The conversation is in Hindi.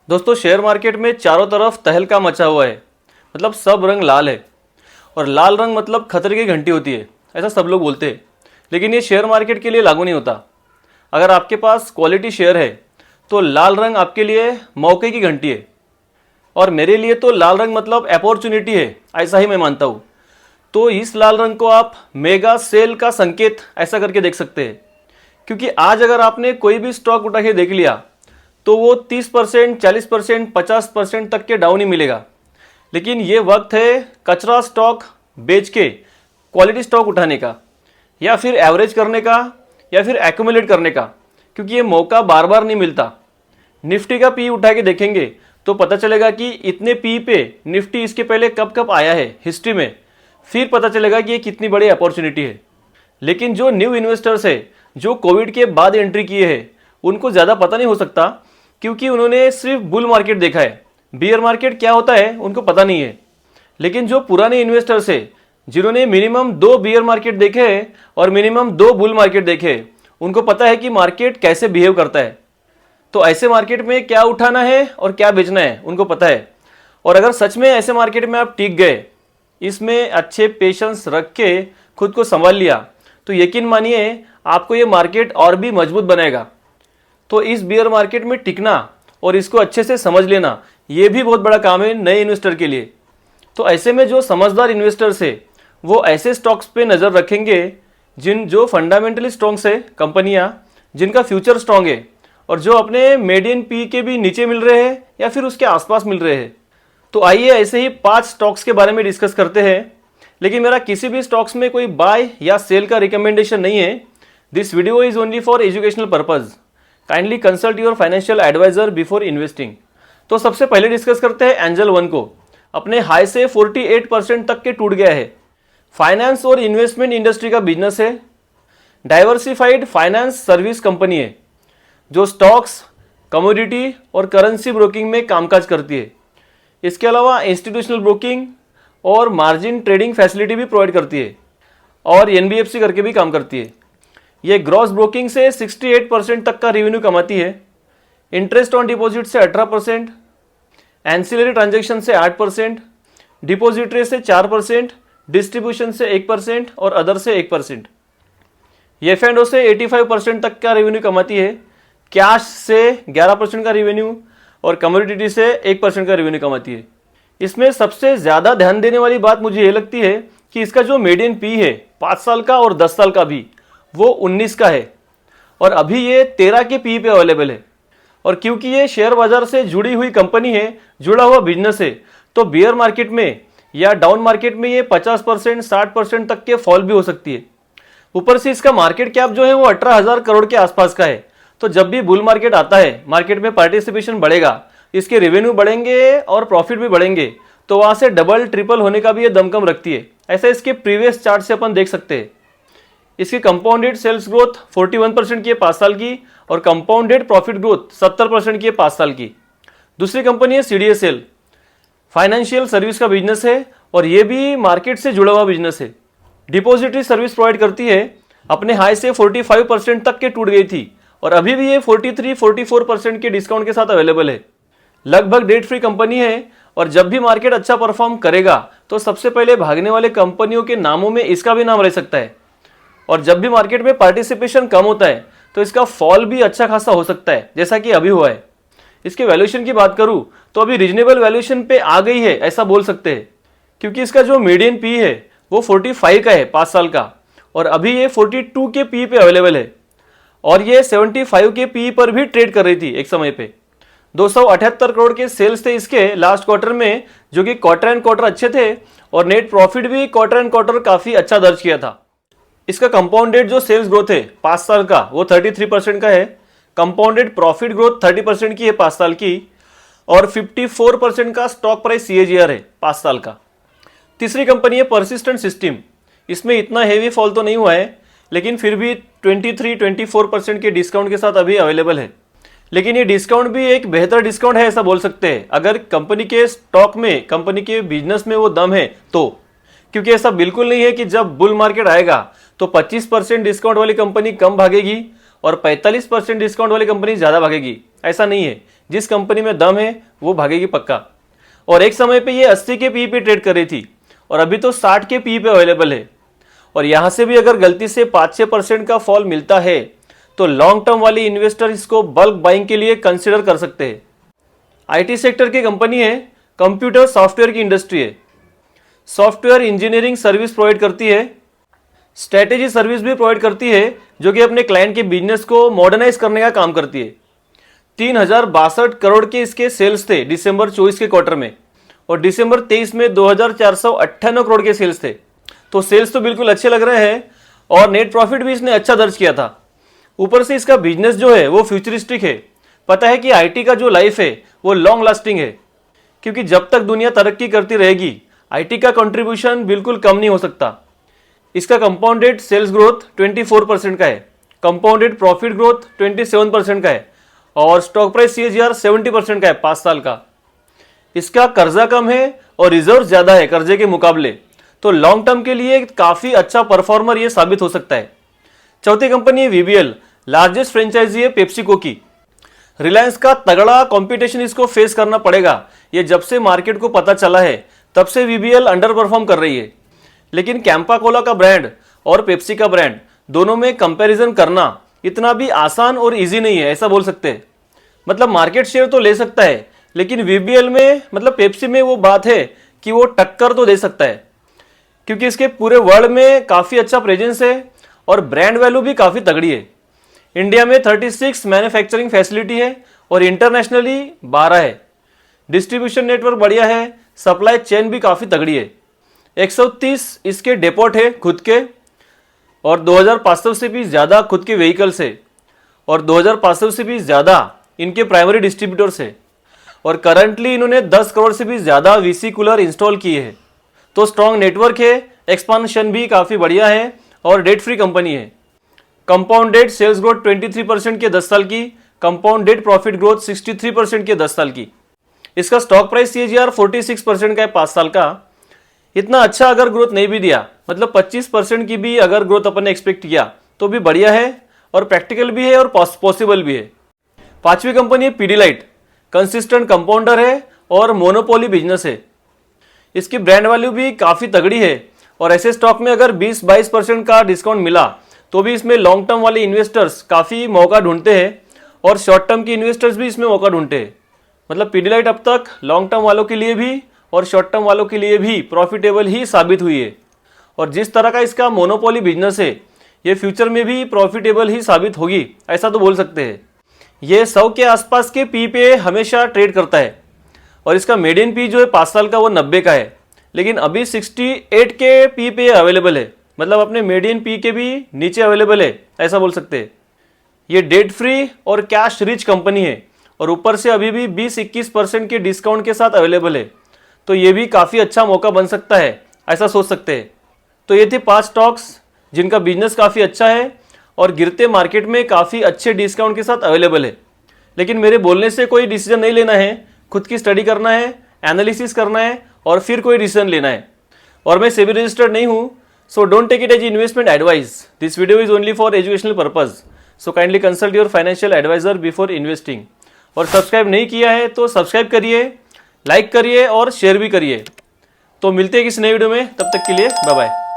दोस्तों शेयर मार्केट में चारों तरफ तहलका मचा हुआ है। मतलब सब रंग लाल है और लाल रंग मतलब खतरे की घंटी होती है, ऐसा सब लोग बोलते हैं। लेकिन ये शेयर मार्केट के लिए लागू नहीं होता। अगर आपके पास क्वालिटी शेयर है तो लाल रंग आपके लिए मौके की घंटी है और मेरे लिए तो लाल रंग मतलब अपॉर्चुनिटी है, ऐसा ही मैं मानता हूँ। तो इस लाल रंग को आप मेगा सेल का संकेत ऐसा करके देख सकते हैं, क्योंकि आज अगर आपने कोई भी स्टॉक उठा के देख लिया तो वो 30%, 40%, 50% तक के डाउन ही मिलेगा। लेकिन ये वक्त है कचरा स्टॉक बेच के क्वालिटी स्टॉक उठाने का, या फिर एवरेज करने का, या फिर एक्यूमुलेट करने का, क्योंकि ये मौका बार बार नहीं मिलता। निफ्टी का पी उठा के देखेंगे तो पता चलेगा कि इतने पी पे निफ्टी इसके पहले कब कब आया है हिस्ट्री में, फिर पता चलेगा कि ये कितनी बड़ी अपॉर्चुनिटी है। लेकिन जो न्यू इन्वेस्टर्स है, जो कोविड के बाद एंट्री किए हैं, उनको ज़्यादा पता नहीं हो सकता, क्योंकि उन्होंने सिर्फ बुल मार्केट देखा है। बियर मार्केट क्या होता है उनको पता नहीं है। लेकिन जो पुराने इन्वेस्टर्स है, जिन्होंने मिनिमम 2 बियर मार्केट देखे हैं और मिनिमम 2 बुल मार्केट देखे हैं, उनको पता है कि मार्केट कैसे बिहेव करता है। तो ऐसे मार्केट में क्या उठाना है और क्या बेचना है उनको पता है। और अगर सच में ऐसे मार्केट में आप टिक गए, इसमें अच्छे पेशेंस रख के खुद को संभाल लिया, तो यकीन मानिए आपको ये मार्केट और भी मजबूत बनाएगा। तो इस बियर मार्केट में टिकना और इसको अच्छे से समझ लेना, ये भी बहुत बड़ा काम है नए इन्वेस्टर के लिए। तो ऐसे में जो समझदार इन्वेस्टर्स है वो ऐसे स्टॉक्स पे नज़र रखेंगे जो फंडामेंटली स्ट्रॉन्ग है, कंपनियां जिनका फ्यूचर स्ट्रॉन्ग है और जो अपने मीडियन पी के भी नीचे मिल रहे हैं या फिर उसके आसपास मिल रहे हैं। तो आइए ऐसे ही 5 स्टॉक्स के बारे में डिस्कस करते हैं। लेकिन मेरा किसी भी स्टॉक्स में कोई बाय या सेल का रिकमेंडेशन नहीं है। This video is only for educational purpose. Kindly consult your financial advisor before investing. तो सबसे पहले डिस्कस करते हैं एंजल वन को। अपने हाई से 48% तक के टूट गया है। फाइनेंस और इन्वेस्टमेंट इंडस्ट्री का बिजनेस है। डाइवर्सिफाइड फाइनेंस सर्विस कंपनी है जो स्टॉक्स, कमोडिटी और करेंसी ब्रोकिंग में कामकाज करती है। इसके अलावा इंस्टीट्यूशनल ब्रोकिंग और मार्जिन ट्रेडिंग फैसिलिटी भी प्रोवाइड करती है और एनबीएफसी करके भी काम करती है। ये ग्रॉस ब्रोकिंग से 68% तक का रेवेन्यू कमाती है। इंटरेस्ट ऑन डिपॉजिट से 18%, एंसिलरी ट्रांजैक्शन से 8%, डिपॉजिटरी से 4%, डिस्ट्रीब्यूशन से 1% और अदर से 1%। एफ&ओ से 85% तक का रेवेन्यू कमाती है। कैश से 11% का रेवेन्यू और कमोडिटी से 1% का रेवेन्यू कमाती है। इसमें सबसे ज़्यादा ध्यान देने वाली बात मुझे ये लगती है कि इसका जो मीडियन पी है 5 साल का और 10 साल का भी, वो 19 का है और अभी ये 13 के पी पे अवेलेबल है। और क्योंकि ये शेयर बाजार से जुड़ी हुई कंपनी है, जुड़ा हुआ बिजनेस है, तो बियर मार्केट में या डाउन मार्केट में ये 50%, 60% तक के फॉल भी हो सकती है। ऊपर से इसका मार्केट कैप जो है वो 18,000 करोड़ के आसपास का है। तो जब भी बुल मार्केट आता है, मार्केट में पार्टिसिपेशन बढ़ेगा, इसके रेवेन्यू बढ़ेंगे और प्रॉफिट भी बढ़ेंगे, तो वहां से डबल ट्रिपल होने का भी ये दमकम रखती है। ऐसा इसके प्रीवियस चार्ट से अपन देख सकते हैं। इसकी कंपाउंडेड सेल्स ग्रोथ 41% की है 5 साल की और कंपाउंडेड प्रॉफिट ग्रोथ 70% की है 5 साल की। दूसरी कंपनी है सीडीएसएल, फाइनेंशियल सर्विस का बिजनेस है और ये भी मार्केट से जुड़ा हुआ बिजनेस है। डिपॉजिटरी सर्विस प्रोवाइड करती है। अपने हाई से 45% तक के टूट गई थी और अभी भी ये 43-44% के डिस्काउंट के साथ अवेलेबल है। लगभग डेट फ्री कंपनी है और जब भी मार्केट अच्छा परफॉर्म करेगा तो सबसे पहले भागने वाले कंपनियों के नामों में इसका भी नाम रह सकता है। और जब भी मार्केट में पार्टिसिपेशन कम होता है तो इसका फॉल भी अच्छा खासा हो सकता है, जैसा कि अभी हुआ है। इसके वैल्यूएशन की बात करूं तो अभी रीजनेबल वैल्यूएशन पे आ गई है, ऐसा बोल सकते हैं, क्योंकि इसका जो मीडियन पी है वो 45 का है 5 साल का और अभी ये 42 के पी पे अवेलेबल है और ये 75 के पी पर भी ट्रेड कर रही थी एक समय पे। 278 करोड़ के सेल्स थे इसके लास्ट क्वार्टर में, जो कि क्वार्टर एंड क्वार्टर अच्छे थे और नेट प्रॉफिट भी क्वार्टर एंड क्वार्टर काफी अच्छा दर्ज किया था। इसका कंपाउंडेड जो सेल्स ग्रोथ है 5 साल का वो 33% का है। कंपाउंडेड प्रॉफिट ग्रोथ 30% की है 5 साल की और 54% का स्टॉक प्राइस सीएजीआर है 5 साल का। तीसरी कंपनी है परसिस्टेंट सिस्टम। इसमें इतना हेवी फॉल तो नहीं हुआ है, लेकिन फिर भी 23-24% के डिस्काउंट के साथ अभी अवेलेबल है। लेकिन ये डिस्काउंट भी एक बेहतर डिस्काउंट है, ऐसा बोल सकते हैं, अगर कंपनी के स्टॉक में, कंपनी के बिजनेस में वो दम है तो। क्योंकि ऐसा बिल्कुल नहीं है कि जब बुल मार्केट आएगा तो 25% डिस्काउंट वाली कंपनी कम भागेगी और 45% डिस्काउंट वाली कंपनी ज़्यादा भागेगी, ऐसा नहीं है। जिस कंपनी में दम है वो भागेगी पक्का। और एक समय पे ये 80 के पी पे ट्रेड कर रही थी और अभी तो 60 के पी पे अवेलेबल है। और यहाँ से भी अगर गलती से 5-6% का फॉल मिलता है तो लॉन्ग टर्म वाले इन्वेस्टर इसको बल्क बाइंग के लिए कंसिडर कर सकते हैं। आईटी सेक्टर की कंपनी है, कंप्यूटर सॉफ्टवेयर की इंडस्ट्री है, सॉफ्टवेयर इंजीनियरिंग सर्विस प्रोवाइड करती है, स्ट्रेटेजी सर्विस भी प्रोवाइड करती है जो कि अपने क्लाइंट के बिजनेस को मॉडर्नाइज करने का काम करती है। 3062 करोड़ के इसके सेल्स थे दिसंबर 24 के क्वार्टर में और दिसंबर 23 में 2498 करोड़ के सेल्स थे। तो सेल्स तो बिल्कुल अच्छे लग रहे हैं और नेट प्रॉफिट भी इसने अच्छा दर्ज किया था। ऊपर से इसका बिजनेस जो है वो फ्यूचरिस्टिक है। पता है कि आईटी का जो लाइफ है वो लॉन्ग लास्टिंग है, क्योंकि जब तक दुनिया तरक्की करती रहेगी आईटी का कंट्रीब्यूशन बिल्कुल कम नहीं हो सकता। इसका कंपाउंडेड सेल्स ग्रोथ 24% का है, कंपाउंडेड प्रॉफिट ग्रोथ 27% का है और स्टॉक प्राइस CAGR 70% का है 5 साल का। इसका कर्जा कम है और रिजर्व ज्यादा है कर्जे के मुकाबले, तो लॉन्ग टर्म के लिए काफी अच्छा परफॉर्मर ये साबित हो सकता है। चौथी कंपनी है VBL, लार्जेस्ट फ्रेंचाइजी है पेप्सिको की। रिलायंस का तगड़ा कंपटीशन इसको फेस करना पड़ेगा। ये जब से मार्केट को पता चला है तब से VBL अंडर परफॉर्म कर रही है। लेकिन कैंपा कोला का ब्रांड और पेप्सी का ब्रांड दोनों में कंपैरिजन करना इतना भी आसान और इजी नहीं है, ऐसा बोल सकते हैं। मतलब मार्केट शेयर तो ले सकता है, लेकिन VBL में मतलब पेप्सी में वो बात है कि वो टक्कर तो दे सकता है, क्योंकि इसके पूरे वर्ल्ड में काफी अच्छा प्रेजेंस है और ब्रांड वैल्यू भी काफी तगड़ी है। इंडिया में 36 मैन्युफैक्चरिंग फैसिलिटी है और इंटरनेशनली 12 है। डिस्ट्रीब्यूशन नेटवर्क बढ़िया है, सप्लाई चेन भी काफी तगड़ी है। 130 इसके डेपोट है खुद के और 2500 से भी ज्यादा खुद के व्हीकल्स है और 2500 से भी ज्यादा इनके प्राइमरी डिस्ट्रीब्यूटर्स है और करंटली इन्होंने 10 करोड़ से भी ज्यादा VC कूलर इंस्टॉल किए हैं। तो स्ट्रॉन्ग नेटवर्क है, एक्सपांशन भी काफी बढ़िया है और डेट फ्री कंपनी है। कंपाउंडेड सेल्स ग्रोथ 23% के 10 साल की, कंपाउंडेड प्रॉफिट ग्रोथ 63% के 10 साल की। इसका स्टॉक प्राइस CAGR 46% का है 5 साल का। इतना अच्छा अगर ग्रोथ नहीं भी दिया, मतलब 25% की भी अगर ग्रोथ अपन ने एक्सपेक्ट किया तो भी बढ़िया है और प्रैक्टिकल भी है और पॉसिबल भी है। पांचवी कंपनी है पीडीलाइट, कंसिस्टेंट कंपाउंडर है और मोनोपोली बिजनेस है। इसकी ब्रांड वैल्यू भी काफी तगड़ी है और ऐसे स्टॉक में अगर 20-22% का डिस्काउंट मिला तो भी इसमें लॉन्ग टर्म वाले इन्वेस्टर्स काफी मौका ढूंढते हैं और शॉर्ट टर्म के इन्वेस्टर्स भी इसमें मौका ढूंढते हैं। मतलब पीडीलाइट अब तक लॉन्ग टर्म वालों के लिए भी और शॉर्ट टर्म वालों के लिए भी प्रॉफिटेबल ही साबित हुई है और जिस तरह का इसका मोनोपोली बिजनेस है ये फ्यूचर में भी प्रॉफिटेबल ही साबित होगी, ऐसा तो बोल सकते हैं। ये 100 के आसपास के पी पे हमेशा ट्रेड करता है और इसका मीडियन पी जो है 5 साल का वो 90 का है, लेकिन अभी 68 के पी पे अवेलेबल है, मतलब अपने मीडियन पी के भी नीचे अवेलेबल है, ऐसा बोल सकते हैं। ये डेट फ्री और कैश रिच कंपनी है और ऊपर से अभी भी 20-21% के डिस्काउंट के साथ अवेलेबल है, तो ये भी काफी अच्छा मौका बन सकता है, ऐसा सोच सकते हैं। तो ये थे 5 स्टॉक्स जिनका बिजनेस काफी अच्छा है और गिरते मार्केट में काफी अच्छे डिस्काउंट के साथ अवेलेबल है। लेकिन मेरे बोलने से कोई डिसीजन नहीं लेना है, खुद की स्टडी करना है, एनालिसिस करना है और फिर कोई डिसीजन लेना है। और मैं सेबी रजिस्टर्ड नहीं हूं, so don't take it as investment advice. This video is only for educational purpose, so kindly consult your financial advisor before investing. और सब्सक्राइब नहीं किया है तो सब्सक्राइब करिए, लाइक करिए और शेयर भी करिए। तो मिलते हैं किसी नई वीडियो में, तब तक के लिए बाय बाय।